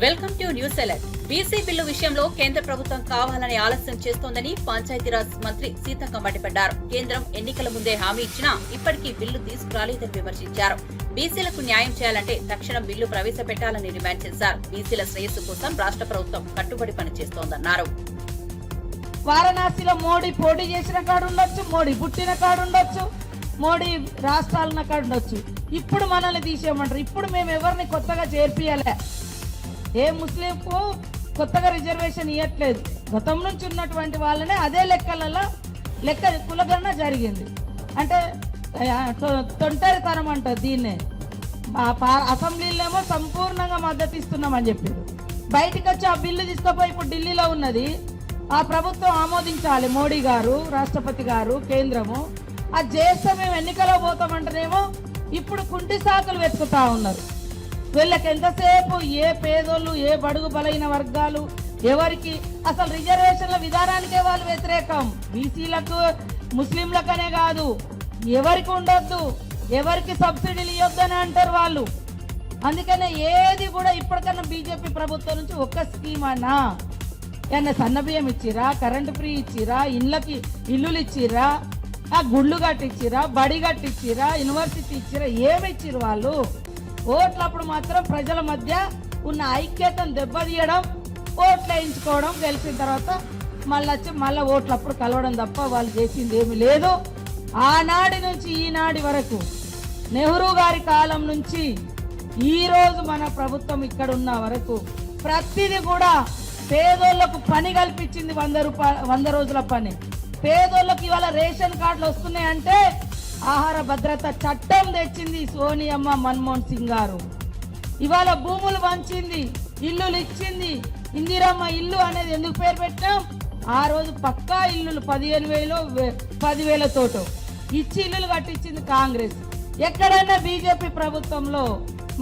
Welcome to news alert. BC bill విషయంలో కేంద్ర ప్రభుత్వం కావాలని ఆలస్యం చేస్తోందని పంచాయతీరాజ్ మంత్రి సీతక్క మండిపడ్డారు. కేంద్రం ఎన్నికల ముందే హామీ ఇచ్చినా ఇప్పటికీ బిల్లు తీసుకురాలేదని విమర్శించారు. బీసీలకు న్యాయం చేయాలంటే తక్షణం బిల్లు ప్రవేశపెట్టాలని డిమాండ్ చేశారు. బీసీల శ్రేయస్సు కోసం రాష్ట్ర ప్రభుత్వం కట్టుబడి పనిచేస్తోందన్నారు. వారణాసిలో మోడీ పోటీ చేసిన కాడు ఉండొచ్చు, మోడీ పుట్టిన కాడు ఉండొచ్చు, మోడీ రాష్ట్రాలన్న కాడు ఉండొచ్చు. ఇప్పుడు మనల్ని తీసేయమంటారు. ఇప్పుడు మేము ఎవరిని కొత్తగా చేర్పియాలే, ఏ ముస్లింకు కొత్తగా రిజర్వేషన్ ఇవ్వట్లేదు. గతం నుంచి ఉన్నటువంటి వాళ్ళనే అదే లెక్క కులగణన జరిగింది. అంటే తొంటరితనం అంటారు దీన్నే. అసెంబ్లీలో సంపూర్ణంగా మద్దతు ఇస్తున్నామని చెప్పారు. బయటకు వచ్చి ఆ బిల్లు తీసుకుపోయి ఇప్పుడు ఢిల్లీలో ఉన్నది. ఆ ప్రభుత్వం ఆమోదించాలి, మోడీ గారు, రాష్ట్రపతి గారు, కేంద్రము. అది చేస్తే మేము ఎన్నికలో పోతామంటేనేమో ఇప్పుడు కుంటి సాకులు వెతుకుతా ఉన్నారు. వీళ్ళకి ఎంతసేపు ఏ పేదోళ్ళు, ఏ బడుగు బలైన వర్గాలు, ఎవరికి అసలు రిజర్వేషన్ల విధానానికే వాళ్ళు వ్యతిరేకం. బీసీలకు, ముస్లింలకనే కాదు, ఎవరికి ఉండొద్దు, ఎవరికి సబ్సిడీలు ఇవ్వద్దని అంటారు వాళ్ళు. అందుకనే ఏది కూడా ఇప్పటికన్నా బీజేపీ ప్రభుత్వం నుంచి ఒక్క స్కీమ్ అన్నా, ఏమన్నా సన్నబియ్యం ఇచ్చిరా, కరెంటు ఫ్రీ ఇచ్చిరా, ఇల్లులు ఇచ్చిరా, ఆ గుళ్ళు కట్టిచ్చిరా, బడి కట్టిచ్చిరా, యూనివర్సిటీ ఇచ్చిరా, ఏమి ఇచ్చిరు వాళ్ళు? ఓట్లప్పుడు మాత్రం ప్రజల మధ్య ఉన్న ఐక్యతను దెబ్బతీయడం, ఓట్లు వేయించుకోవడం, గెలిచిన తర్వాత మళ్ళీ ఓట్లప్పుడు కలవడం తప్ప వాళ్ళు చేసింది ఏమి లేదు. ఆనాటి నుంచి ఈనాటి వరకు, నెహ్రూ గారి కాలం నుంచి ఈ రోజు మన ప్రభుత్వం ఇక్కడ ఉన్న వరకు ప్రతిదీ కూడా పేదోళ్లకు పని కల్పించింది. 100 రోజుల పని. పేదోళ్ళకి ఇవాళ రేషన్ కార్డులు వస్తున్నాయంటే ఆహార భద్రత చట్టం తెచ్చింది సోనియమ్మ, మన్మోహన్ సింగ్ గారు. ఇవాళ భూములు పంచింది, ఇల్లులు ఇచ్చింది. ఇందిరమ్మ ఇల్లు అనేది ఎందుకు పేరు పెట్టాం? ఆ రోజు పక్కా ఇల్లులు 15,000 10,000తోటో ఇచ్చి ఇల్లులు కట్టించింది కాంగ్రెస్. ఎక్కడైనా బీజేపీ ప్రభుత్వంలో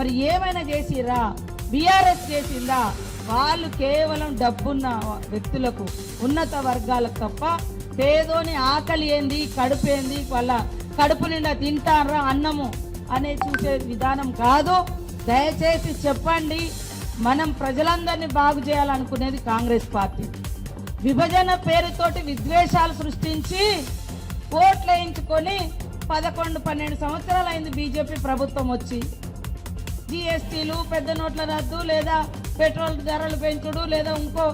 మరి ఏమైనా చేసిరా? బీఆర్ఎస్ చేసిందా? వాళ్ళు కేవలం డబ్బున్న వ్యక్తులకు, ఉన్నత వర్గాలకు తప్ప పేదోని ఆకలి ఏంది, కడుపు ఏంది, వాళ్ళ కడుపు నిండా తింటారా అన్నము అనే చూసే విధానం కాదు. దయచేసి చెప్పండి, మనం ప్రజలందరినీ బాగు చేయాలనుకునేది కాంగ్రెస్ పార్టీ. విభజన పేరుతోటి విద్వేషాలు సృష్టించి ఓట్లు వేయించుకొని 11-12 సంవత్సరాలు అయింది బీజేపీ ప్రభుత్వం వచ్చి. జిఎస్టీలు, పెద్ద నోట్ల రద్దు, లేదా పెట్రోల్ ధరలు పెంచుడు, లేదా ఇంకో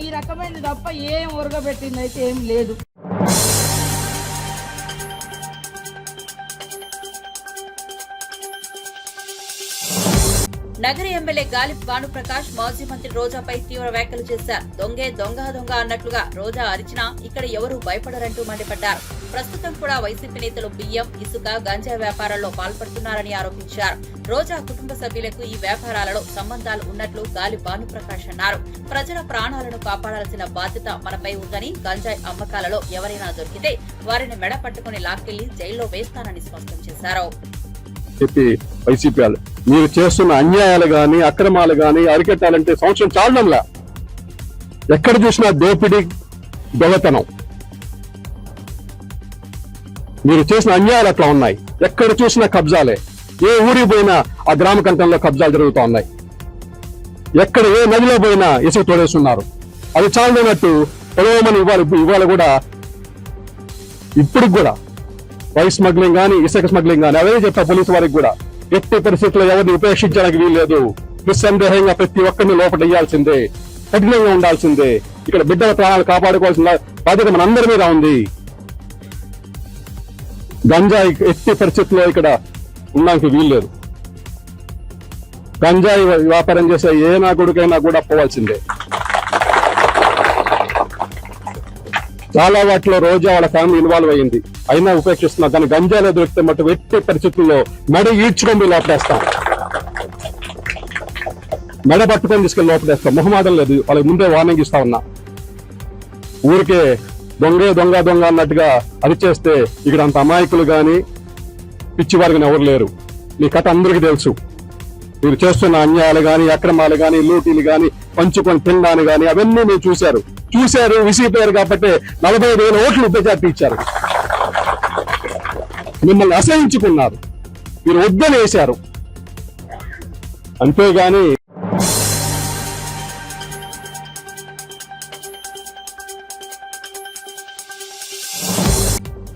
ఈ రకమైనది తప్ప ఏం ఒరగబెట్టింది అయితే ఏం లేదు. నగర ఎమ్మెల్యే గాలిబ్ భానుప్రకాష్ మాజీ మంత్రి రోజాపై తీవ్ర వ్యాఖ్యలు చేశారు. దొంగ దొంగ అన్నట్లుగా రోజా అరిచినా ఇక్కడ ఎవరూ భయపడరంటూ మండిపడ్డారు. ప్రస్తుతం కూడా వైసీపీ నేతలు బియ్యం, ఇసుక, గంజాయి వ్యాపారాల్లో పాల్పడుతున్నారని ఆరోపించారు. రోజా కుటుంబ సభ్యులకు ఈ వ్యాపారాలలో సంబంధాలు ఉన్నట్లు గాలిబ్ భానుప్రకాష్ అన్నారు. ప్రజల ప్రాణాలను కాపాడాల్సిన బాధ్యత మనపై ఉందని, గంజాయి అమ్మకాలలో ఎవరైనా దొరికితే వారిని మెడ పట్టుకుని లాక్కెళ్లి జైల్లో వేస్తానని స్పష్టం చేశారు. వైసీపీ మీరు చేస్తున్న అన్యాయాలు గాని, అక్రమాలు గాని అరికట్టాలంటే సంవత్సరం చాలడంలా. ఎక్కడ చూసినా దోపిడీ, దొంగతనం. మీరు చేసిన అన్యాయాలు అట్లా ఉన్నాయి. ఎక్కడ చూసినా కబ్జాలే. ఏ ఊరికి పోయినా ఆ గ్రామ కంఠంలో కబ్జాలు జరుగుతూ ఉన్నాయి. ఎక్కడ ఏ నదిలో పోయినా ఇసుక తోడేస్తున్నారు. అది చాలదన్నట్టు పొలవమని ఇవాళ కూడా, ఇప్పుడు కూడా వైస్ స్మగ్లింగ్ గానీ, ఇసుక స్మగ్లింగ్ గానీ అవే చెప్పా పోలీసు వారికి కూడా. ఎట్టి పరిస్థితుల్లో ఎవరిని ఉపేక్షించడానికి వీల్లేదు. నిస్సందేహంగా ప్రతి ఒక్కరిని లోపల వేయాల్సిందే, కఠినంగా ఉండాల్సిందే. ఇక్కడ బిడ్డల ప్రాణాలు కాపాడుకోవాల్సిన బాధ్యత మనందరి మీద ఉంది. గంజాయి ఎట్టి పరిస్థితుల్లో ఇక్కడ ఉండడానికి వీల్లేదు. గంజాయి వ్యాపారం చేసే ఏ నా కొడుకైనా కూడా పోవాల్సిందే. చాలా వాటిలో రోజా వాళ్ళ ఫ్యామిలీ ఇన్వాల్వ్ అయ్యింది, అయినా ఉపేక్షిస్తున్నారు. కానీ గంజాయిలో దొరికితే మటు ఎట్టి పరిస్థితుల్లో మెడ ఈడ్చుకొని లోపడేస్తాం, మెడ పట్టుకొని తీసుకెళ్ళి లోపడేస్తాం. మొహమాటం లేదు, వాళ్ళకి ముందే వార్నింగ్ ఇస్తా ఉన్నా. ఊరికే దొంగ అన్నట్టుగా అది చేస్తే ఇక్కడ అంత అమాయకులు గాని, పిచ్చివారు గాని ఎవరు లేరు. మీ కథ అందరికీ తెలుసు. మీరు చేస్తున్న అన్యాయాలు గాని, అక్రమాలు గాని, లూటీలు గాని, పంచుకొని తినడాన్ని గాని అవన్నీ మీరు చూశారు. విసిగిపోయారు కాబట్టి 45,000 ఓట్లు ఉపజాతి ఇచ్చారు. మిమ్మల్ని అసహించుకున్నారు, మీరు వద్దని వేశారు. అంతేగాని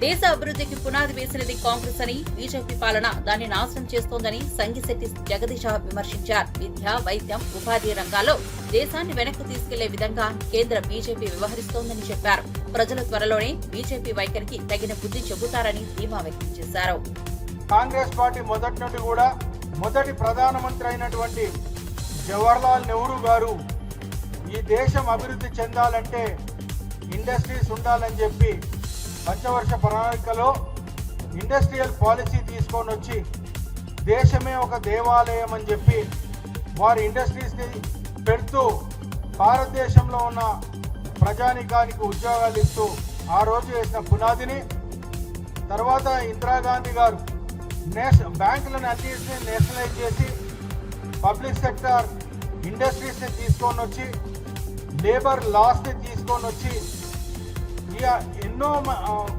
దేశ అభివృద్ధికి పునాది వేసినది కాంగ్రెస్ అని, బీజేపీ పాలన దాన్ని నాశనం చేస్తోందని సంగిశెట్టి జగదీశ విమర్శించారు. విద్య, వైద్యం, ఉపాధి రంగాల్లో దేశాన్ని వెనక్కు తీసుకెళ్లే విధంగా కేంద్ర బీజేపీ వ్యవహరిస్తోందని చెప్పారు. ప్రజలు త్వరలోనే బీజేపీ వైఖరికి తగిన బుద్ధి చెబుతారని ధీమా వ్యక్తం చేశారు. కాంగ్రెస్ పార్టీ మొదటి నుండి కూడా మొదటి ప్రధానమంత్రి అయినటువంటి జవహర్లాల్ నెహ్రూ గారు ఈ దేశం అభివృద్ధి చెందాలంటే ఇండస్ట్రీస్ ఉండాలని చెప్పి పంచవర్ష ప్రణాళికలో ఇండస్ట్రియల్ పాలసీ తీసుకొని వచ్చి దేశమే ఒక దేవాలయం అని చెప్పి వారి ఇండస్ట్రీస్ని పెడుతూ భారతదేశంలో ఉన్న ప్రజానికానికి ఉద్యోగాలు ఇస్తూ ఆ రోజు వేసిన పునాదిని తర్వాత ఇందిరాగాంధీ గారు బ్యాంకులను అన్నింటినీ నేషనలైజ్ చేసి పబ్లిక్ సెక్టర్ ఇండస్ట్రీస్ని తీసుకొని వచ్చి లేబర్ లాస్ని తీసుకొని వచ్చి ఎన్నో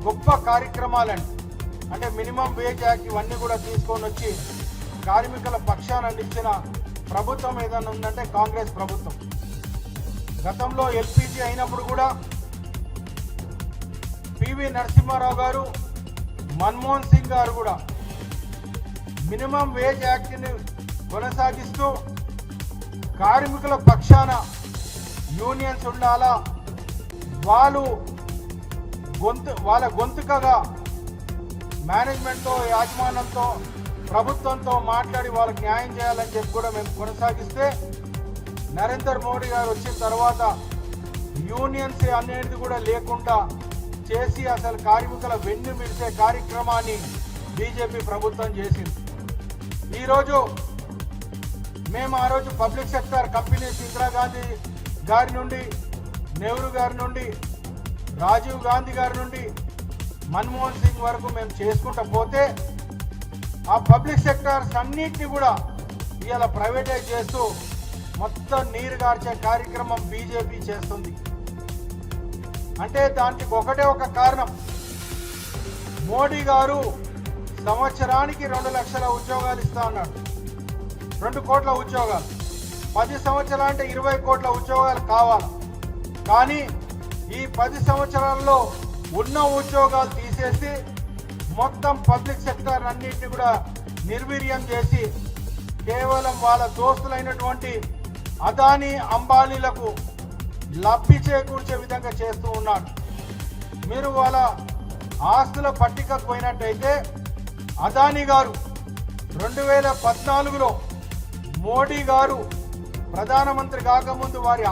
గొప్ప కార్యక్రమాలను అంటే మినిమం వేజ్ యాక్ట్ ఇవన్నీ కూడా తీసుకొని వచ్చి కార్మికుల పక్షాన నిలిచిన ప్రభుత్వం ఏదైనా ఉందంటే కాంగ్రెస్ ప్రభుత్వం. గతంలో ఎల్పిజి అయినప్పుడు కూడా పివి నరసింహారావు గారు, మన్మోహన్ సింగ్ గారు కూడా మినిమం వేజ్ యాక్ట్ని కొనసాగిస్తూ కార్మికుల పక్షాన యూనియన్స్ ఉండాలా, వాళ్ళ గొంతుకగా మేనేజ్మెంట్తో, యాజమాన్యంతో, ప్రభుత్వంతో మాట్లాడి వాళ్ళకి న్యాయం చేయాలని చెప్పి కూడా మేము కొనసాగిస్తే నరేంద్ర మోడీ గారు వచ్చిన తర్వాత యూనియన్స్ అనేది కూడా లేకుండా చేసి అసలు కార్మికుల వెన్ను విడిచే కార్యక్రమాన్ని బీజేపీ ప్రభుత్వం చేసింది. ఈరోజు మేము ఆ రోజు పబ్లిక్ సెక్టర్ కంపెనీస్ ఇందిరాగాంధీ గారి నుండి, నెహ్రూ గారి నుండి, రాజీవ్ గాంధీ గారి నుండి, మన్మోహన్ సింగ్ వరకు మేము చేసుకుంటూ పోతే ఆ పబ్లిక్ సెక్టర్స్ అన్నింటినీ కూడా ఇవాళ ప్రైవేటైజ్ చేస్తూ మొత్తం నీరు గార్చే కార్యక్రమం బీజేపీ చేస్తుంది. అంటే దానికి ఒకటే ఒక కారణం, మోడీ గారు సంవత్సరానికి 2 లక్షల ఉద్యోగాలు ఇస్తా అన్నాడు. 2 కోట్ల ఉద్యోగాలు, 10 సంవత్సరాలు అంటే 20 కోట్ల ఉద్యోగాలు కావాలి. కానీ ఈ 10 సంవత్సరాల్లో ఉన్న ఉద్యోగాలు తీసేసి మొత్తం పబ్లిక్ సెక్టర్ అన్నింటినీ కూడా నిర్వీర్యం చేసి కేవలం వాళ్ళ దోస్తులైనటువంటి అదానీ, అంబానీలకు లబ్ధి చేకూర్చే విధంగా చేస్తూ ఉన్నాడు. మీరు వాళ్ళ ఆస్తుల పట్టికకు పోయినట్టయితే అదానీ గారు 2014లో మోడీ గారు ప్రధానమంత్రి కాకముందు వారి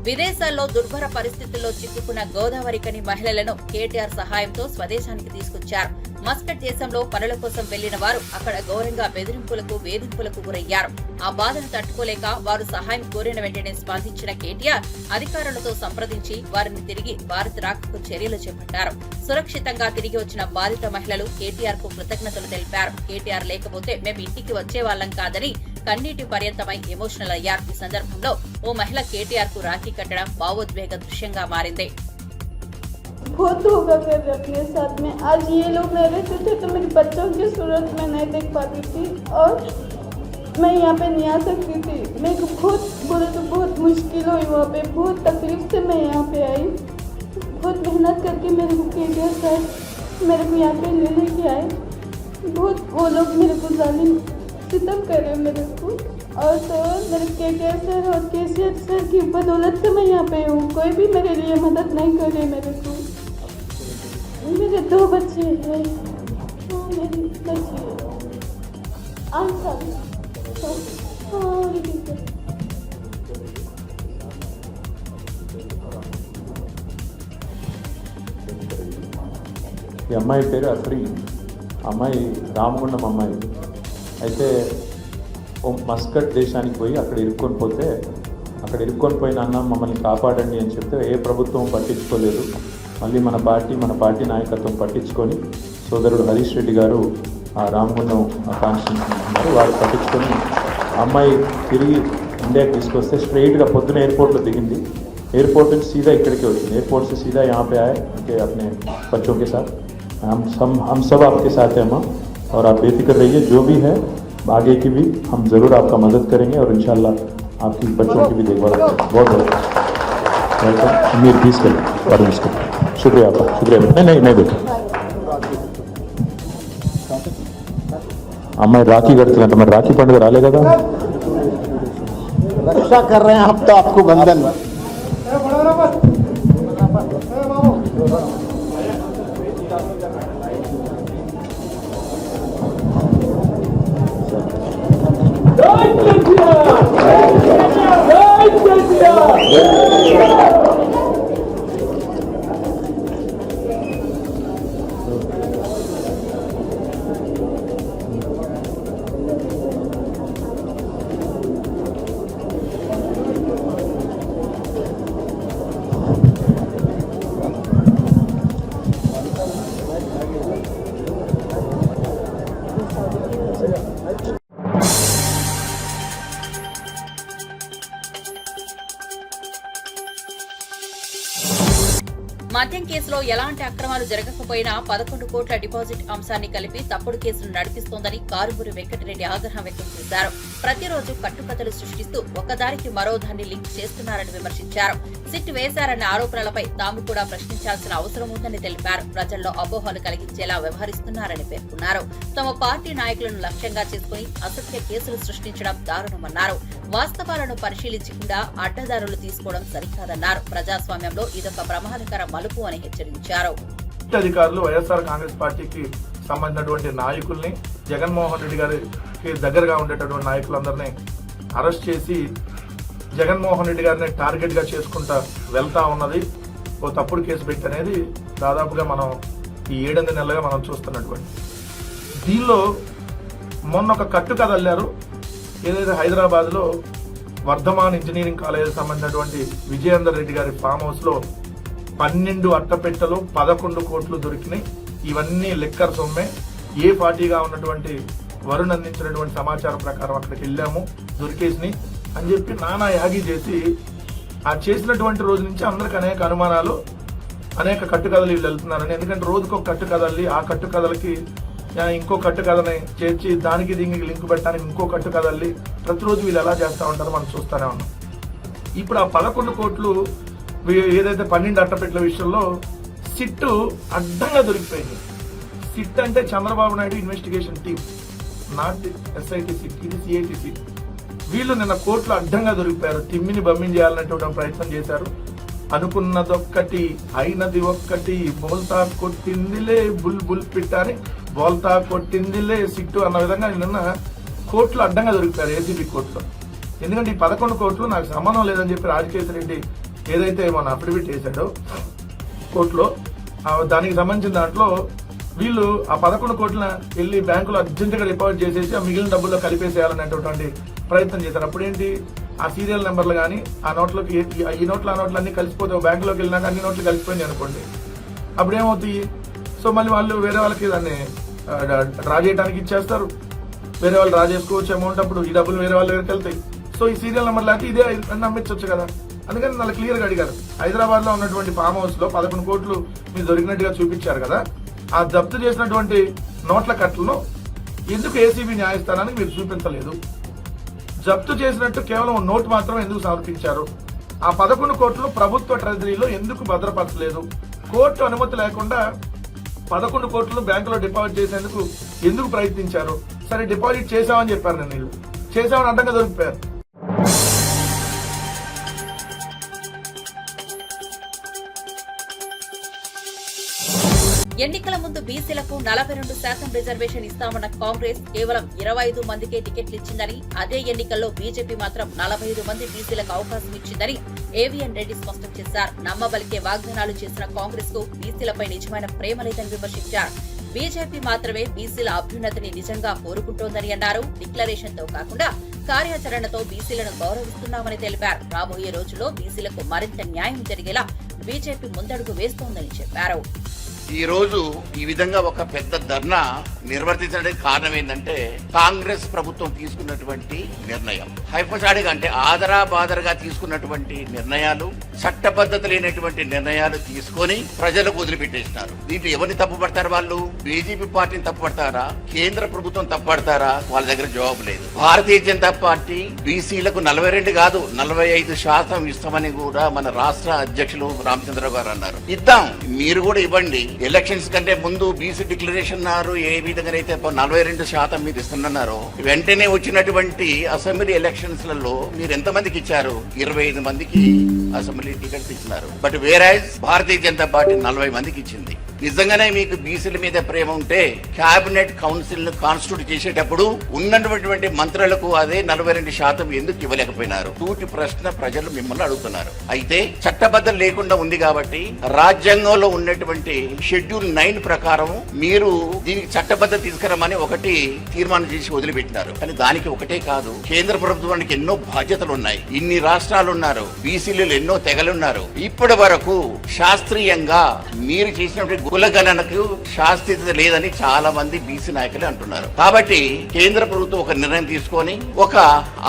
విదేశాల్లో దుర్భర పరిస్థితుల్లో చిక్కుకున్న గోదావరికని మహిళలను కేటీఆర్ సహాయంతో స్వదేశానికి తీసుకొచ్చారు. మస్కట్ దేశంలో పనుల కోసం వెళ్లిన వారు అక్కడ ఘోరంగా బెదిరింపులకు, వేధింపులకు గురయ్యారు. ఆ బాధను తట్టుకోలేక వారు సహాయం కోరిన వెంటనే స్పందించిన కేటీఆర్ అధికారులతో సంప్రదించి వారిని తిరిగి భారత్ రాకకు చర్యలు చేపట్టారు. సురక్షితంగా తిరిగి వచ్చిన బాధిత మహిళలు కేటీఆర్ కు కృతజ్ఞతలు తెలిపారు. కేటీఆర్ లేకపోతే మేము ఇంటికి వచ్చేవాళ్లం కాదని కన్నీటి పర్యంతమై ఎమోషనల్ అయ్యారు. ఈ సందర్భంలో ఓ మహిళ కేటీఆర్ కు రాఖీ కట్టడం భావోద్వేగ దృశ్యంగా మారింది. बहुत होगा मेरे अपने साथ में। आज ये लोग नहीं रहते थे तो मेरे बच्चों की सूरत में नहीं देख पाती थी और मैं यहाँ पे नहीं आ सकती थी। मेरे को बहुत बोले तो बहुत मुश्किल हुई वहाँ पे, बहुत तकलीफ से मैं यहाँ पे आई। बहुत मेहनत करके मेरे को केटीआर सर मेरे को यहाँ पे लेने के आए। बहुत वो लोग मेरे को जालिम सितम करे मेरे को, और तो मेरे केटीआर सर और केसीआर सर की बदौलत से मैं यहाँ पे हूँ। कोई भी मेरे लिए मदद नहीं करे। मेरे को मेरे 2 बच्चे हैं, मेरी बच्ची 8 साल। ఈ అమ్మాయి పేరు అఫ్రీ, అమ్మాయి రామగుండం అమ్మాయి. అయితే మస్కట్ దేశానికి పోయి అక్కడ ఇరుక్కొని పోయిన అన్న మమ్మల్ని కాపాడండి అని చెప్తే ఏ ప్రభుత్వం పట్టించుకోలేదు. మళ్ళీ మన పార్టీ నాయకత్వం పట్టించుకొని సోదరుడు హరీష్ రెడ్డి గారు ఆ రామగుండం కాన్స్టిట్యూన్సీ వారు పట్టించుకొని అమ్మాయి తిరిగి ఇండియాకి తీసుకొస్తే స్ట్రైట్గా పొద్దున ఎయిర్పోర్ట్లో దిగింది. एयरपोर्ट से सीधा इकड़ के होती है, एयरपोर्ट से सीधा यहाँ पे आए उनके अपने बच्चों के साथ। हम सब आपके साथ हैं माँ, और आप बेफिक्र रहिए, जो भी है आगे की भी हम ज़रूर आपका मदद करेंगे और इंशाल्लाह आपकी बच्चों की भी देखभाल बहुत बहुत वेलकम। మీరు తీసుకెళ్ళి వారు తీసుకెళ్ళి शुक्रिया आपका शुक्रिया नहीं बेटा అమ్మాయి రాఖీ కడుతుందంట మరి రాఖీ పండుగ రాలే కదా रक्षा कर रहे हैं हम तो आपको बंधन మద్యం కేసులో ఎలాంటి అక్రమాలు జరగకపోయినా 11 కోట్ల డిపాజిట్ అంశాన్ని కలిపి తప్పుడు కేసులు నడిపిస్తోందని కారుమూరి వెంకటరెడ్డి ఆగ్రహం వ్యక్తం చేశారు. ప్రతిరోజు కట్టుకథలు సృష్టిస్తూ ఒకదానికి మరో దాన్ని లింక్ చేస్తున్నారని విమర్శించారు. సిట్ వేశారన్న ఆరోపణలపై తాము కూడా ప్రశ్నించాల్సిన అవసరం ఉందని తెలిపారు. ప్రజల్లో అపోహలు కలిగించేలా వ్యవహరిస్తున్నారని పేర్కొన్నారు. తమ పార్టీ నాయకులను లక్ష్యంగా చేసుకుని అసత్య కేసులు సృష్టించడం దారుణమన్నారు. వాస్తవాలను పరిశీలించకుండా అడ్డదారులు తీసుకోవడం సరికాదన్నారు. ప్రజాస్వామ్యంలో ఇదొక ప్రమాదకర మలుపు అని హెచ్చరించారు. అధికారులు వైఎస్ఆర్ కాంగ్రెస్ పార్టీకి సంబంధించినటువంటి నాయకుల్ని, జగన్మోహన్ రెడ్డి గారికి దగ్గరగా ఉండేటటువంటి నాయకులందరినీ అరెస్ట్ చేసి జగన్మోహన్ రెడ్డి గారిని టార్గెట్ గా చేసుకుంటా వెళ్తా ఉన్నది ఓ తప్పుడు కేసు పెట్టి అనేది దాదాపుగా మనం ఈ 7 నెలలుగా మనం చూస్తున్నటువంటి దీనిలో మొన్న ఒక కట్టు కథ అల్లారు. ఏదైతే హైదరాబాద్ లో వర్ధమాన్ ఇంజనీరింగ్ కాలేజ్ సంబంధించినటువంటి విజయేందర్ రెడ్డి గారి ఫామ్ హౌస్ లో 12 అట్టపెట్టలు 11 కోట్లు దొరికినాయి. ఇవన్నీ లిక్కర్ సొమ్మే. ఏ పార్టీగా ఉన్నటువంటి వరుణ్ అందించినటువంటి సమాచారం ప్రకారం అక్కడికి వెళ్ళాము, దొరికేసినాయి అని చెప్పి నానా యాగి చేసి ఆ చేసినటువంటి రోజు నుంచి అందరికి అనేక అనుమానాలు, అనేక కట్టుకథలు వీళ్ళు వెళ్తున్నారని. ఎందుకంటే రోజుకొక కట్టు కథల్ని, ఆ కట్టు కథలకి ఇంకో కట్టు కథని చేర్చి దానికి దీనికి లింక్ పెట్టడానికి ఇంకో కట్టు కథల్ని ప్రతిరోజు వీళ్ళు ఎలా చేస్తూ ఉంటారో మనం చూస్తూనే ఉన్నాం. ఇప్పుడు ఆ 11 కోట్లు ఏదైతే 12 అట్టపెట్ల విషయంలో సిట్ అడ్డంగా దొరికిపోయింది. సిట్ అంటే Chandrababu Naidu investigation team, not SIT SIT, ఇది సిఐటి సిట్. వీళ్ళు నిన్న కోర్టులో అడ్డంగా దొరికిపోయారు. తిమ్మిని బమ్మిని చేయాలనేటువంటి ప్రయత్నం చేశారు. అనుకున్నదొక్కటి అయినది ఒక్కటి, బోల్తా కొట్టిందిలే బుల్ బుల్ పిట్టాని బోల్తా కొట్టిందిలే సిట్టు అన్న విధంగా నిన్న కోర్టులో అడ్డంగా దొరికిపోయారు, ఏసీబీ కోర్టులో. ఎందుకంటే ఈ 11 కోట్లు నాకు సంబంధం లేదని చెప్పి రాజకేశ్వర రెడ్డి ఏదైతే మన అఫిడవిట్ వేశాడో కోర్టులో, దానికి సంబంధించిన దాంట్లో వీళ్ళు ఆ 11 కోట్ల వెళ్ళి బ్యాంకులో అర్జెంటుగా డిపాజిట్ చేసేసి ఆ మిగిలిన డబ్బుల్లో కలిపేసేయాలనేటువంటి ప్రయత్నం చేశారు. అప్పుడేంటి ఆ సీరియల్ నెంబర్లు కానీ ఆ నోట్లకి ఈ నోట్లు ఆ నోట్లు అన్ని కలిసిపోతే బ్యాంకులోకి వెళ్ళినాక అన్ని నోట్లు కలిసిపోయింది అనుకోండి, అప్పుడు ఏమవుతాయి? సో మళ్ళీ వాళ్ళు వేరే వాళ్ళకి దాన్ని డ్రా చేయడానికి ఇచ్చేస్తారు. వేరే వాళ్ళు డ్రా చేసుకోవచ్చు అమౌంట్. అప్పుడు ఈ డబ్బులు వేరే వాళ్ళ దగ్గరికి వెళ్తాయి. సో ఈ సీరియల్ నెంబర్ లాంటి ఇదే నమ్మించవచ్చు కదా. అందుకని వాళ్ళు క్లియర్ గా అడిగారు. హైదరాబాద్ లో ఉన్నటువంటి ఫామ్ హౌస్ లో 11 కోట్లు మీరు దొరికినట్టుగా చూపించారు కదా, ఆ జప్తు చేసినటువంటి నోట్ల కట్టలను ఎందుకు ఏసీబీ న్యాయస్థానానికి మీరు చూపించలేదు? జప్తు చేసినట్టు కేవలం నోట్ మాత్రం ఎందుకు సమర్పించారు? ఆ 11 కోట్లు ప్రభుత్వ ట్రెజరీలో ఎందుకు భద్రపరచలేదు? కోర్టు అనుమతి లేకుండా 11 కోట్లు బ్యాంకులో డిపాజిట్ చేసేందుకు ఎందుకు ప్రయత్నించారు? సరే డిపాజిట్ చేశామని చెప్పారు, నేను వీళ్ళు చేశామని అడ్డంగా దొరికిపోయారు. ఎన్నికల ముందు బీసీలకు 42% రిజర్వేషన్ ఇస్తామన్న కాంగ్రెస్ కేవలం 25 మందికే టికెట్లు ఇచ్చిందని, అదే ఎన్నికల్లో బీజేపీ మాత్రం 45 మంది బీసీలకు అవకాశం ఇచ్చిందని ఏవిఎన్ రెడ్డి స్పష్టం చేశారు. నమ్మబలికే వాగ్దానాలు చేసిన కాంగ్రెస్ కు బీసీలపై నిజమైన ప్రేమ లేదని విమర్శించారు. బీజేపీ మాత్రమే బీసీల అభ్యున్నతిని నిజంగా కోరుకుంటోందని అన్నారు. డిక్లరేషన్ తో కాకుండా కార్యాచరణతో బీసీలను గౌరవిస్తున్నామని తెలిపారు. రాబోయే రోజుల్లో బీసీలకు మరింత న్యాయం జరిగేలా బీజేపీ ముందడుగు వేస్తోందని చెప్పారు. ఈ రోజు ఈ విధంగా ఒక పెద్ద ధర్నా నిర్వర్తించడానికి కారణం ఏంటంటే కాంగ్రెస్ ప్రభుత్వం తీసుకున్నటువంటి నిర్ణయం హైపచాడిగా అంటే ఆదరా బాదరగా తీసుకున్నటువంటి నిర్ణయాలు, చట్టబద్ధత లేనటువంటి నిర్ణయాలు తీసుకొని ప్రజలకు వదిలిపెట్టేసినారు. దీంట్లో ఎవరిని తప్పుపడతారు? వాళ్ళు బీజేపీ పార్టీని తప్పుపడతారా, కేంద్ర ప్రభుత్వం తప్పుపడతారా? వాళ్ళ దగ్గర జవాబు లేదు. భారతీయ జనతా పార్టీ బీసీలకు 42 కాదు 45% ఇస్తామని కూడా మన రాష్ట్ర అధ్యక్షులు రామచంద్రరావు గారు అన్నారు. ఇద్దాం, మీరు కూడా ఇవ్వండి. ఎలక్షన్స్ కంటే ముందు బీసీ డిక్లరేషన్ అన్నారు. ఏ విధంగానైతే 42% మీరు ఇస్తున్నారో వెంటనే వచ్చినటువంటి అసెంబ్లీ ఎలక్షన్స్ లలో మీరు ఎంత మందికి ఇచ్చారు? 25 మందికి అసెంబ్లీ టికెట్స్ ఇచ్చినారు. బట్ వేరైజ్ భారతీయ జనతా పార్టీ 40 మందికి ఇచ్చింది. నిజంగానే మీకు బీసీల మీద ప్రేమ ఉంటే కేబినెట్ కౌన్సిల్ ను కాన్స్టిట్యూట్ చేసేటప్పుడు ఉన్నటువంటి మంత్రులకు అదే 42% ఎందుకు ఇవ్వలేకపోయినారు? తూటి ప్రశ్న ప్రజలు మిమ్మల్ని అడుగుతున్నారు. అయితే చట్టబద్ధం లేకుండా ఉంది కాబట్టి రాజ్యాంగంలో ఉన్నటువంటి షెడ్యూల్ 9 ప్రకారం మీరు దీనికి చట్టబద్ధత తీసుకురమని ఒకటి తీర్మానం చేసి వదిలిపెట్టినారు. కానీ దానికి ఒకటే కాదు, కేంద్ర ప్రభుత్వానికి ఎన్నో బాధ్యతలు ఉన్నాయి. ఇన్ని రాష్ట్రాలు ఉన్నారు, బీసీలు ఎన్నో తెగలున్నారు. ఇప్పటి వరకు శాస్త్రీయంగా మీరు చేసినటువంటి కులగణనకు శాస్త్రీయత లేదని చాలా మంది బీసీ నాయకులు అంటున్నారు. కాబట్టి కేంద్ర ప్రభుత్వం ఒక నిర్ణయం తీసుకొని ఒక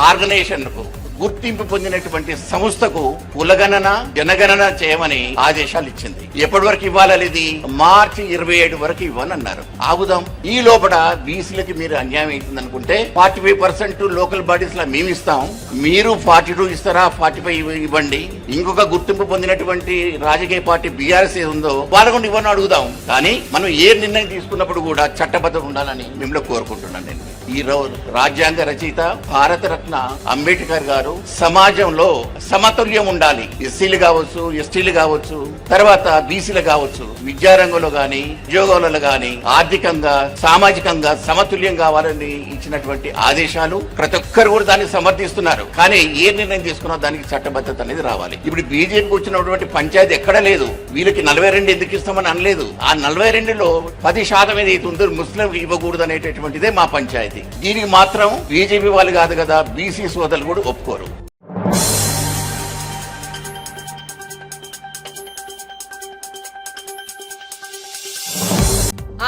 ఆర్గనైజేషన్ కు గుర్తింపు పొందినటువంటి సంస్థకు కులగణన జనగణన చేయమని ఆదేశాలు ఇచ్చింది. ఎప్పటి వరకు ఇవ్వాలి? ఇది మార్చి 27 వరకు ఇవ్వనన్నారు. ఆగుదాం. ఈ లోపల బీసీలకి మీరు అన్యాయం అవుతుంది అనుకుంటే 45% లోకల్ బాడీస్ లా మేము ఇస్తాం, మీరు 42 ఇస్తారా? 45 ఇవ్వండి. ఇంకొక గుర్తింపు పొందినటువంటి రాజకీయ పార్టీ బీఆర్ఎస్ ఉందో వాళ్ళకుండా ఇవ్వని అడుగుదాం. కానీ మనం ఏ నిర్ణయం తీసుకున్నప్పుడు కూడా చట్టబద్ధత ఉండాలని మిమ్మల్ని కోరుకుంటున్నాను. నేను ఈ రోజు రాజ్యాంగ రచయిత భారతరత్న అంబేద్కర్ గారు సమాజంలో సమతుల్యం ఉండాలి, ఎస్సీలు కావచ్చు, ఎస్టీలు కావచ్చు, తర్వాత బీసీలు కావచ్చు, విద్యారంగంలో గాని ఉద్యోగాలలో గాని ఆర్థికంగా సామాజికంగా సమతుల్యం కావాలని ఇచ్చినటువంటి ఆదేశాలు ప్రతి ఒక్కరు కూడా దాన్ని సమర్థిస్తున్నారు. కానీ ఏ నిర్ణయం తీసుకున్నా దానికి చట్టబద్ధత అనేది రావాలి. ఇప్పుడు బీజేపీకి వచ్చినటువంటి పంచాయతీ ఎక్కడ లేదు. వీళ్ళకి 42 ఎందుకు ఇస్తామని అనలేదు. ఆ 42లో 10% ఏదైతే ఉందో ముస్లింలకు ఇవ్వకూడదు అనేటటువంటిదే మా పంచాయతీ. దీనికి మాత్రం బీజేపీ వాళ్ళు కాదు కదా, బీసీ సోదరులు కూడా ఒప్పుకోరు.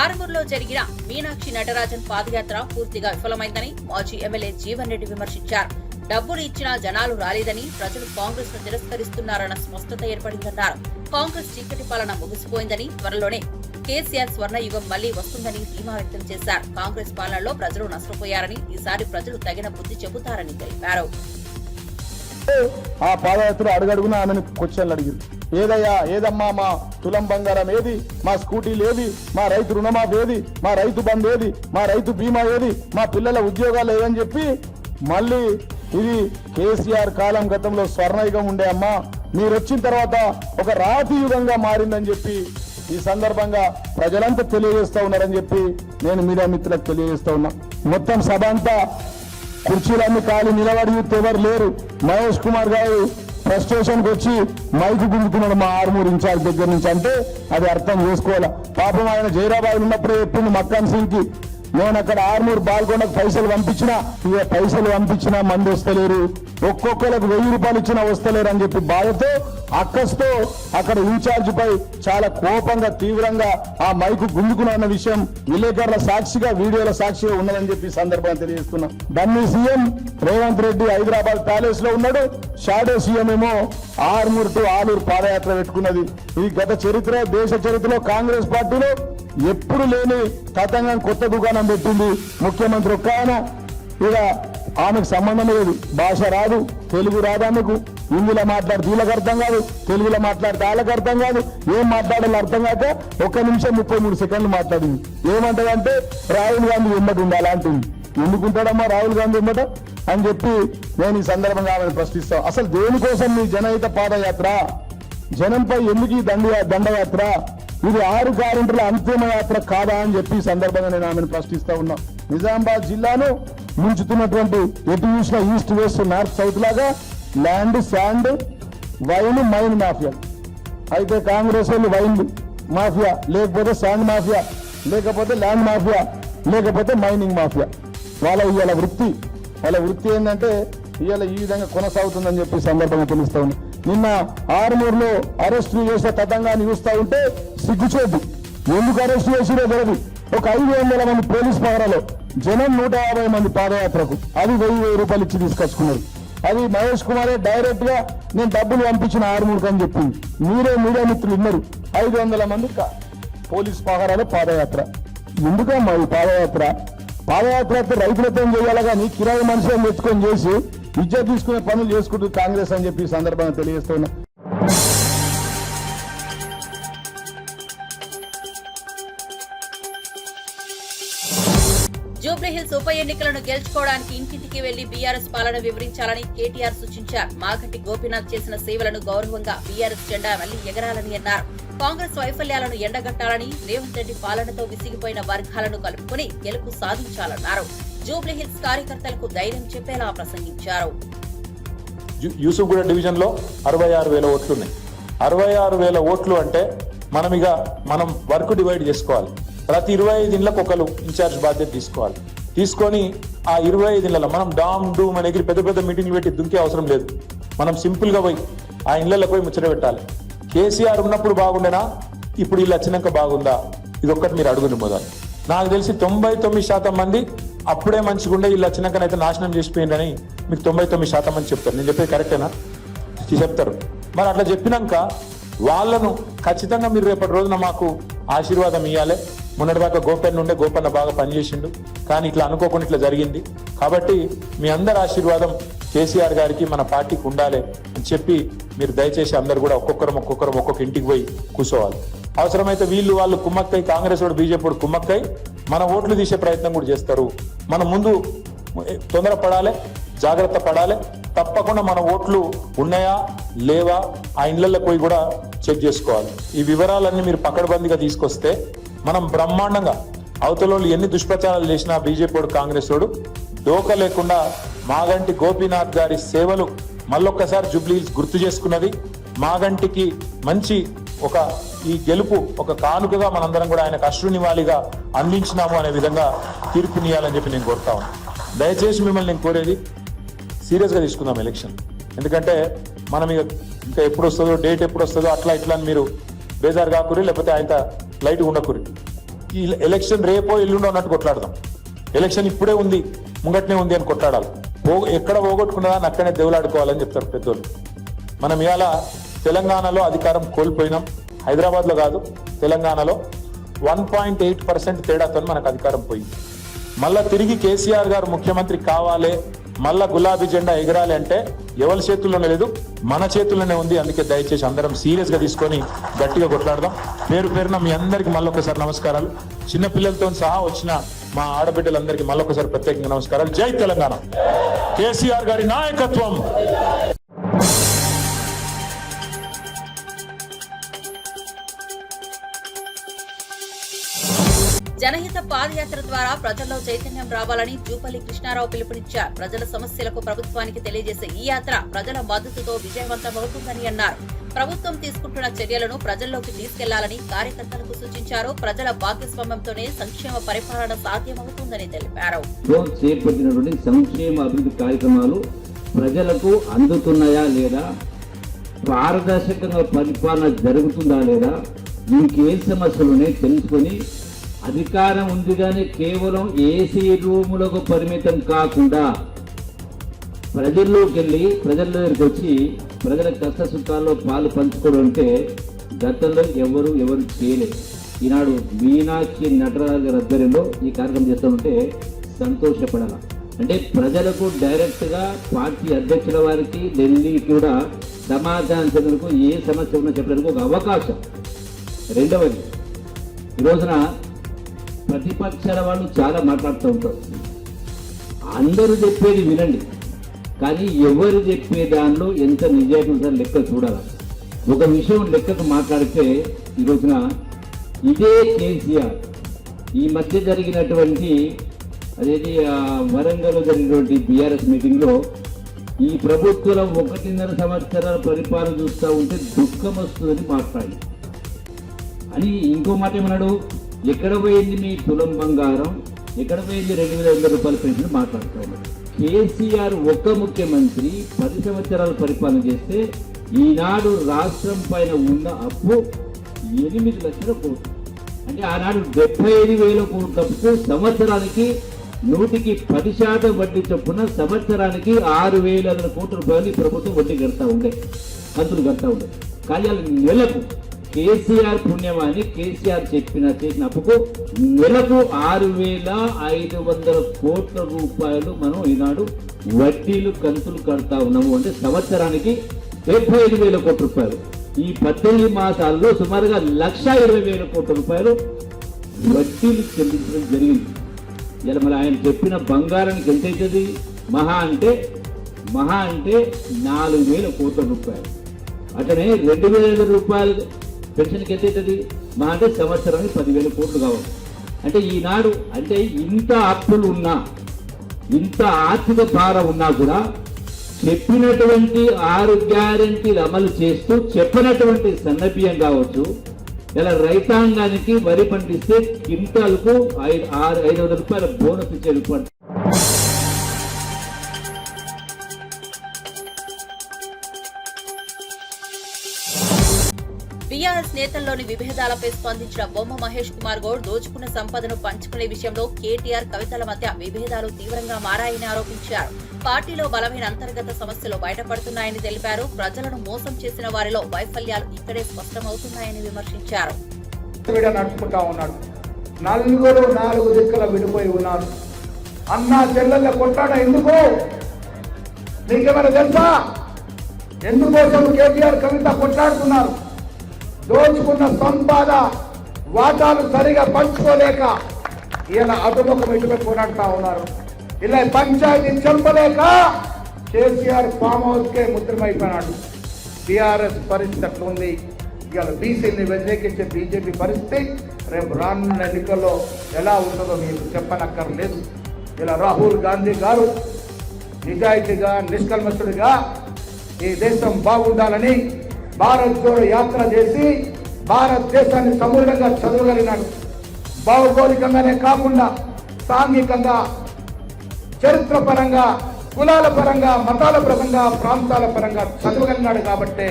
ఆరుమూరులో జరిగిన మీనాక్షి నటరాజన్ పాదయాత్ర పూర్తిగా విఫలమైందని మాజీ ఎమ్మెల్యే జీవన్ రెడ్డి విమర్శించారు. డబ్బులు ఇచ్చినా జనాలు రాలేదని, ప్రజలు కాంగ్రెస్ ను తిరస్కరిస్తున్నారన్న స్పష్టత ఏర్పడిందన్నారు. కాంగ్రెస్ చీకటి పాలన ముగిసిపోయిందని, త్వరలోనే కేసీఆర్ స్వర్ణయుగం మళ్లీ వస్తుందని ధీమా వ్యక్తం చేశారు. కాంగ్రెస్ పాలనలో ప్రజలు నష్టపోయారని, ఈసారి ప్రజలు తగిన బుద్ధి చెబుతారని తెలిపారు. ఆ పాదయాత్ర అడుగడుగున ఆమెను క్వశ్చన్లు అడిగారు. ఏదయ్యా, ఏదమ్మా మా తులం బంగారం ఏది, మా స్కూటీలు ఏది, మా రైతు రుణమాఫీ ఏది, మా రైతు బంద్ ఏది, మా రైతు బీమా ఏది, మా పిల్లల ఉద్యోగాలు ఏదని చెప్పి మళ్ళీ ఇది కేసీఆర్ కాలం గతంలో స్వర్ణయుగం ఉండే అమ్మా, మీరు వచ్చిన తర్వాత ఒక రాతి యుగంగా మారిందని చెప్పి ఈ సందర్భంగా ప్రజలంతా తెలియజేస్తా ఉన్నారని చెప్పి నేను మీడియా మిత్రులకు తెలియజేస్తా ఉన్నా. మొత్తం సభ అంతా కుర్చీలన్నీ ఖాళీ, నిలబడి ఎవరు లేరు. మహేష్ కుమార్ గారు ఫ్రస్ట్రేషన్కి వచ్చి మైకు గుంజుకున్నాడు మా ఆర్మూర్ ఇన్ఛార్జ్ దగ్గర నుంచి. అంటే అది అర్థం చేసుకోవాలా. పాపం ఆయన జైరాబాద్ ఉన్నప్పుడే చెప్పింది మక్కాన్ సింగ్ కి, నేను అక్కడ ఆర్మూర్ బాల్కొండకు పైసలు పంపించినా, ఇక పైసలు పంపించినా మంది వస్తలేరు, ఒక్కొక్కరికి 1000 రూపాయలు ఇచ్చినా వస్తలేరు అని చెప్పి బాధతో అక్కస్తో అక్కడ ఇన్ఛార్జ్ పై చాలా కోపంగా తీవ్రంగా ఆ మైకు గుంజుకున్న విషయం విలేకరుల సాక్షిగా వీడియోల సాక్షిగా ఉన్నదని చెప్పి సందర్భంగా తెలియజేస్తున్నాం. Dummy CM Revanth Reddy Hyderabad palace లో ఉన్నాడు, షాడో సీఎం ఏమో ఆర్మూర్ టు ఆలూరు పాదయాత్ర పెట్టుకున్నది. ఇది గత చరిత్ర, దేశ చరిత్రలో కాంగ్రెస్ పార్టీలో ఎప్పుడు లేని తతంగం కొత్త దుకాణం పెట్టింది ముఖ్యమంత్రి ఒక్క ఆయన. ఇక ఆమెకు సంబంధం లేదు, భాష రాదు, తెలుగు రాదు, ఆమెకు హిందీలో మాట్లాడితే వీళ్ళకి అర్థం కాదు, తెలుగులో మాట్లాడితే వాళ్ళకి అర్థం కాదు, ఏం మాట్లాడాలో అర్థం కాక 1 నిమిషం 33 సెకండ్లు మాట్లాడింది. ఏమంటదంటే రాహుల్ గాంధీ వెంబడి ఉండాలి అంటుంది. ఎందుకుంటాడమ్మా రాహుల్ గాంధీ వెంబట అని చెప్పి నేను ఈ సందర్భంగా ఆమెను ప్రశ్నిస్తాను. అసలు దేనికోసం మీ జనహిత పాదయాత్ర, జనంపై ఎందుకు ఈ దండయాత్ర, ఇది 6 గ్యారెంటీల అంతిమ యాత్ర కాదా అని చెప్పి ఈ సందర్భంగా నేను ఆమెను ప్రశ్నిస్తా ఉన్నా. నిజామాబాద్ జిల్లాను ముంచుతున్నటువంటి ఎటు చూసిన ఈస్ట్ వెస్ట్ నార్త్ సౌత్ లాగా land, sand, wine, mine mafia. అయితే కాంగ్రెస్ వాళ్ళు వైన్ మాఫియా, లేకపోతే శాండ్ మాఫియా, లేకపోతే ల్యాండ్ మాఫియా, లేకపోతే మైనింగ్ మాఫియా. వాళ్ళ వృత్తి ఏంటంటే ఇవాళ ఈ విధంగా కొనసాగుతుందని చెప్పి సందర్భంగా తెలుస్తా ఉంది. నిన్న ఆరుమూరులో అరెస్టులు చేసే తతంగాన్ని చూస్తా ఉంటే సిగ్గుచేటు. ఎందుకు అరెస్ట్ చేసిరో తెలియదు. ఒక 500 మంది పోలీస్ పహరాలో జనం 150 మంది పాదయాత్రకు అది 1000 రూపాయలు ఇచ్చి తీసుకొచ్చుకున్నారు. అది మహేష్ కుమారే డైరెక్ట్ గా నేను డబ్బులు పంపించిన 6 అని చెప్పింది. మీరే మీడియా మిత్రులు విన్నారు. 500 మంది పోలీస్ పహరాలో పాదయాత్ర. ఎందుకమ్మా ఈ పాదయాత్ర? పాదయాత్ర రైతులతో చేయాలి కానీ కిరాయి మనుషులను తెచ్చుకొని చేసి ఇజ్జత్ తీసుకునే పనులు చేసుకుంటూ కాంగ్రెస్ అని చెప్పి ఈ సందర్భంగా తెలియజేస్తున్నా. జూబ్లీహిల్స్ ఉప ఎన్నికలను గెలుచుకోవడానికి ఇంటింటికి వెళ్లి బీఆర్ఎస్ పాలన వివరించాలని కేటీఆర్ సూచించారు. మాగంటి గోపీనాథ్ చేసిన సేవలను గౌరవంగా బీఆర్ఎస్ జెండా మళ్లీ ఎగరాలని అన్నారు. కాంగ్రెస్ వైఫల్యాలను ఎండగట్టాలని, రేవంత్ రెడ్డి పాలనతో విసిగిపోయిన వర్గాలను కలుపుకుని గెలుపు సాధించాలన్నారు. జూబ్లీహిల్స్ కార్యకర్తలకు ధైర్యం చెప్పేలా ప్రసంగించారు. యూసుఫ్గూడ డివిజన్ లో 66,000 ఓట్లున్నాయి. 66,000 ఓట్లు అంటే మనం వర్క్ డివైడ్ చేసుకోవాలి. ప్రతి 25 ఇళ్లకు ఒకరు ఇన్ఛార్జ్ బాధ్యత తీసుకోవాలి. తీసుకొని ఆ 25 ఇళ్లలో మనం డామ్ డూమ్ అనే పెద్ద పెద్ద మీటింగ్లు పెట్టి దుంకే అవసరం లేదు. మనం సింపుల్ గా పోయి ఆ ఇళ్లలో పోయి ముచ్చట పెట్టాలి. కేసీఆర్ ఉన్నప్పుడు బాగుండేనా, ఇప్పుడు వీళ్ళు వచ్చినాక బాగుందా? ఇది ఒక్కటి మీరు అడుగుని మొదలు. నాకు తెలిసి 99% మంది అప్పుడే మంచిగుండే, వీళ్ళు వచ్చినాకనైతే నాశనం చేసిపోయిందని మీకు 99% మంది చెప్తారు. నేను చెప్పేది కరెక్టేనా? చెప్తారు. మరి అట్లా చెప్పినాక వాళ్ళను ఖచ్చితంగా మీరు రేపటి రోజున మాకు ఆశీర్వాదం ఇవ్వాలి. మొన్నటిదాకా గోపన్న ఉండే, గోపన్న బాగా పనిచేసిండు, కానీ ఇట్లా అనుకోకుండా ఇట్లా జరిగింది. కాబట్టి మీ అందరి ఆశీర్వాదం కేసీఆర్ గారికి మన పార్టీకి ఉండాలి అని చెప్పి మీరు దయచేసి అందరు కూడా ఒక్కొక్క ఇంటికి పోయి కూర్చోవాలి. అవసరమైతే వాళ్ళు కుమ్మక్కై, కాంగ్రెస్ వాడు బీజేపీ వాడు కుమ్మక్కై మన ఓట్లు తీసే ప్రయత్నం కూడా చేస్తారు. మనం ముందు తొందర పడాలి, జాగ్రత్త పడాలి. తప్పకుండా మన ఓట్లు ఉన్నాయా లేవా ఆ ఇళ్లలో పోయి కూడా చెక్ చేసుకోవాలి. ఈ వివరాలన్నీ మీరు పకడ్బందీగా తీసుకొస్తే మనం బ్రహ్మాండంగా అవతల ఎన్ని దుష్ప్రచారాలు చేసినా బీజేపీ వాడు కాంగ్రెస్ వాడు డోక లేకుండా మాగంటి గోపీనాథ్ గారి సేవలు మళ్ళొక్కసారి జూబ్లీహిల్స్ గుర్తు చేసుకున్నది. మాగంటికి మంచి ఈ గెలుపు ఒక కానుకగా మనందరం కూడా ఆయనకు అశ్రునివాళిగా అందించినాము అనే విధంగా తీర్పునియాలని చెప్పి నేను కోరుతా ఉన్నాను. దయచేసి మిమ్మల్ని నేను కోరేది సీరియస్గా తీసుకుందాం ఎలక్షన్. ఎందుకంటే మనం ఇంకా ఎప్పుడు వస్తుందో, డేట్ ఎప్పుడు వస్తుందో అట్లా ఇట్లా అని మీరు బేజారు కాకురి, లేకపోతే ఆయన లైట్ ఉండకూరి. ఈ ఎలక్షన్ రేపో ఎల్లుండో అన్నట్టు కొట్లాడదాం. ఎలక్షన్ ఇప్పుడే ఉంది, ముంగట్నే ఉంది అని కొట్లాడాలి. ఎక్కడ పోగొట్టుకున్నదాన్ని అక్కడే దేవులాడుకోవాలని చెప్తారు పెద్దోళ్ళు. మనం ఇవాళ తెలంగాణలో అధికారం కోల్పోయినాం. హైదరాబాద్లో కాదు, తెలంగాణలో 1.8% తేడాతో మనకు అధికారం పోయింది. మళ్ళా తిరిగి కేసీఆర్ గారు ముఖ్యమంత్రి కావాలి, మళ్ళా గులాబీ జెండా ఎగరాలి అంటే ఎవరి చేతుల్లోనే లేదు, మన చేతుల్లోనే ఉంది. అందుకే దయచేసి అందరం సీరియస్ గా తీసుకొని గట్టిగా కొట్లాడదాం. పేరున మీ అందరికి మళ్ళొకసారి నమస్కారాలు. చిన్నపిల్లలతో సహా వచ్చిన మా ఆడబిడ్డలందరికీ మళ్ళొకసారి ప్రత్యేకంగా నమస్కారాలు. జై తెలంగాణ, కేసీఆర్ గారి నాయకత్వం. జనహిత పాదయాత్ర ద్వారా ప్రజల్లో చైతన్యం రావాలని జూపల్లి కృష్ణారావు పిలుపునిచ్చారు. ప్రజల సమస్యలకు ప్రభుత్వానికి తెలియజేసే ఈ యాత్ర ప్రజల మద్దతుతో విజయవంతమవుతుందని అన్నారు. ప్రభుత్వం తీసుకుంటున్న చర్యలను ప్రజల్లోకి తీసుకెళ్లాలని కార్యకర్తలకు సూచించారు. ప్రజల భాగస్వామ్యంతోనే సంక్షేమ పరిపాలన సాధ్యమవుతుందని తెలిపారు. చేపట్టినటువంటి సంక్షేమ అభివృద్ధి కార్యక్రమాలు ప్రజలకు అందుతున్నాయా లేదా, పారదర్శకంగా పరిపాలన జరుగుతుందా లేదా, ఇంకే సమస్యలునే తెలుసుకొని అధికారం ఉంది కానీ కేవలం ఏసీ రూములకు పరిమితం కాకుండా ప్రజల్లోకి వెళ్ళి ప్రజల దగ్గరికి వచ్చి ప్రజల కష్ట సుఖాల్లో పాలు పంచుకోవడం అంటే గతంలో ఎవరు చేయలేదు. ఈనాడు మీనాక్షి నటరాజు గారి ఆధ్వర్యంలో ఈ కార్యక్రమం చేస్తుంటే సంతోషపడాల. అంటే ప్రజలకు డైరెక్ట్గా పార్టీ అధ్యక్షుల వారికి ఢిల్లీకి కూడా సమాధానం చెప్పడానికి ఏ సమస్య ఉన్నా చెప్పడానికి ఒక అవకాశం. రెండవది, ఈ రోజున ప్రతిపక్షాల వాళ్ళు చాలా మాట్లాడుతూ ఉంటారు. అందరూ చెప్పేది వినండి, కానీ ఎవరు చెప్పే దానిలో ఎంత నిజాయితీ ఉందో లెక్క చూడాలి. ఒక విషయం లెక్కకు మాట్లాడితే ఈ రోజున ఇదే కేసీఆర్ ఈ మధ్య జరిగినటువంటి అదేది వరంగల్లో జరిగినటువంటి బీఆర్ఎస్ మీటింగ్లో ఈ ప్రభుత్వం 1.5 సంవత్సరాల పరిపాలన చూస్తూ ఉంటే దుఃఖం వస్తుందని మాట్లాడి అని ఇంకో మాట ఏమన్నాడు, ఎక్కడ పోయింది మీ తులం బంగారం, ఎక్కడ పోయింది 2,500 రూపాయల పెన్షన్ మాట్లాడుతూ ఉన్నాడు. కేసీఆర్ ఒక్క ముఖ్యమంత్రి 10 సంవత్సరాలు పరిపాలన చేస్తే ఈనాడు రాష్ట్రం పైన ఉన్న అప్పు 8 లక్షల కోట్లు. అంటే ఆనాడు 75,000 కోట్లకు సంవత్సరానికి 110% వడ్డీ చొప్పున సంవత్సరానికి 6,000 కోట్ల రూపాయలు ఈ ప్రభుత్వం వడ్డీ కడతా ఉండే, కంతులు కడతా ఉండే. కానీ నెలకు కేసీఆర్ పుణ్యమాని కేసీఆర్ చేసిన అప్పుకు నెలకు 6,500 కోట్ల రూపాయలు మనం ఈనాడు వడ్డీలు కంతులు కడతా ఉన్నాము. అంటే సంవత్సరానికి 75,000 కోట్ల రూపాయలు. ఈ 18 మాసాల్లో సుమారుగా 1,20,000 కోట్ల రూపాయలు వడ్డీలు చెల్లించడం జరిగింది. ఇలా మరి ఆయన చెప్పిన బంగారానికి ఎంత అవుతుంది? మహా అంటే 4,000 కోట్ల రూపాయలు. అట్లనే 2,000 రూపాయలు పెన్షన్కి ఎంత అవుతుంది? మహా అంటే సంవత్సరానికి 10,000 కోట్లు కావాలి. అంటే ఈనాడు అంటే ఇంత అప్పులు ఉన్నా, ఇంత ఆర్థిక భారం ఉన్నా కూడా చెప్పినటువంటి 6 గ్యారెంటీలు అమలు చేస్తూ చెప్పినటువంటి సన్నబియ్యం కావచ్చు, ఇలా రైతాంగానికి వరి పండిస్తే క్వింటాల్కు 500 రూపాయల బోనస్ ఇచ్చే రూపాయలు. బీఆర్ఎస్ నేతల్లోని విభేదాలపై స్పందించిన బొమ్మ మహేష్ కుమార్ గౌడ్ దోచుకున్న సంపదను పంచుకునే విషయంలో కేటీఆర్, కవితల మధ్య విభేదాలు తీవ్రంగా మారాయని ఆరోపించారు. పార్టీలో బలమైన అంతర్గత సమస్యలు బయటపడుతున్నాయని తెలిపారు. ప్రజలను మోసం చేసిన వారిలో వైఫల్యాలు ఇక్కడే స్పష్టమవుతున్నాయని విమర్శించారు. నడుచుకుంటా ఉన్నాడు, 4 దిక్కుల విడిపోయి ఉన్నారు. అన్నా చెల్లెళ్ళ కొట్టాడ ఎందుకు నీకేమైనా తెలుసా? ఎందుకోసం కేటీఆర్, కవిత కొట్లాడుతున్నారు? దోచుకున్న సంపాద వాటాలు సరిగా పంచుకోలేక ఇలా అటుముఖం ఇటుపై పోరాడుతూ ఉన్నారు. ఇలా పంచాయతీ చంపలేక కేసీఆర్ ఫామ్ హౌస్ కే ముద్రమైపోయినాడు. టీఆర్ఎస్ పరిస్థితి అట్లా ఉంది. ఇవాళ బీసీని వ్యతిరేకించే బీజేపీ పరిస్థితి రేపు రానున్న ఎన్నికల్లో ఎలా ఉంటుందో మీకు చెప్పనక్కర్లేదు. ఇలా రాహుల్ గాంధీ గారు నిజాయితీగా, నిష్కల్మషుడిగా ఈ దేశం బాగుండాలని భారత్ జోడో యాత్ర చేసి భారతదేశాన్ని సమూలంగా చదవగలిగినాడు. భౌగోళికంగానే కాకుండా సాంఘికంగా, చరిత్ర పరంగా, కులాల పరంగా, మతాల పరంగా, ప్రాంతాల పరంగా చదవగలిగినాడు. కాబట్టే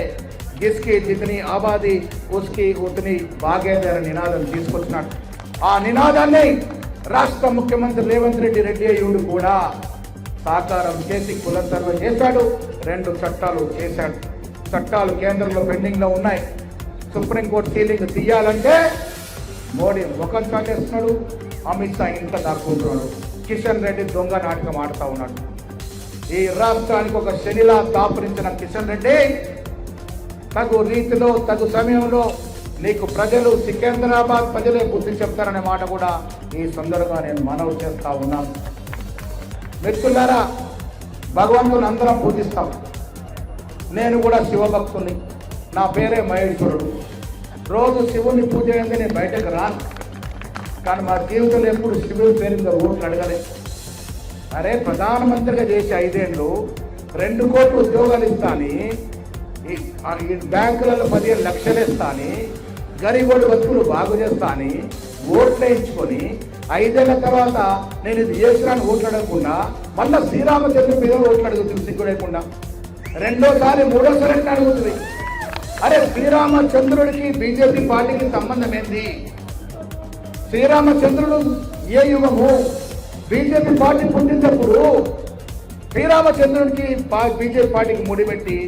జిస్కి జితని ఆబాది ఉస్కి ఉతని బాగేదర నినాదం తీసుకొచ్చినాడు. ఆ నినాదాన్ని రాష్ట్ర ముఖ్యమంత్రి రేవంత్ రెడ్డి అయ్యుడు కూడా సాకారం చేసి కులంతర్వ చేశాడు. 2 చట్టాలు చేశాడు. చట్టాలు కేంద్రంలో పెండింగ్ లో ఉన్నాయి. సుప్రీంకోర్టు సీలింగ్ తీయాలంటే మోడీ ముఖం చాటేస్తున్నాడు, అమిత్ షా ఇంత దాక్కుంటున్నాడు, కిషన్ రెడ్డి దొంగ నాటకం ఆడుతూ ఉన్నాడు. ఈ రాష్ట్రానికి ఒక శనిలా దాపురించిన కిషన్ రెడ్డి తగు రీతిలో, తగు సమయంలో నీకు ప్రజలు, సికింద్రాబాద్ ప్రజలే బుద్ధి చెప్తారనే మాట కూడా ఈ సందర్భంగా నేను మనవి చేస్తా ఉన్నాను. మిత్రులారా, భగవంతుని అందరం పూజిస్తాం. నేను కూడా శివభక్తుని. నా పేరే మహేశ్వరుడు. రోజు శివుని పూజ అయింది నేను బయటకు రాను. కానీ మా జీవితంలో ఎప్పుడు శివుని పేరు మీద ఓట్లు అడగలే. అరే, ప్రధానమంత్రిగా చేసి 5 ఏళ్ళు 2 కోట్ల ఉద్యోగాలు ఇస్తాని, ఈ బ్యాంకులలో 15 లక్షలు ఇస్తాని, గరీబోడి బతుకులు బాగు చేస్తాని ఓట్లు వేయించుకొని 5 ఏళ్ల తర్వాత నేను ఇది చేసినాను ఓట్లు అడగకుండా మళ్ళీ శ్రీరామచంద్ర మీద ఓట్లు అడుగుతుంది సిగ్గులేకుండా. రెండోసారి, మూడోసారి ఎట్లా అడుగుతుంది? అరే, శ్రీరామచంద్రుడికి బీజేపీ పార్టీకి సంబంధం ఏంది? శ్రీరామచంద్రుడు ఏ యుగము? బీజేపీ పార్టీ పుట్టినప్పుడు శ్రీరామచంద్రుడికి బీజేపీ పార్టీకి ముడిపెట్టి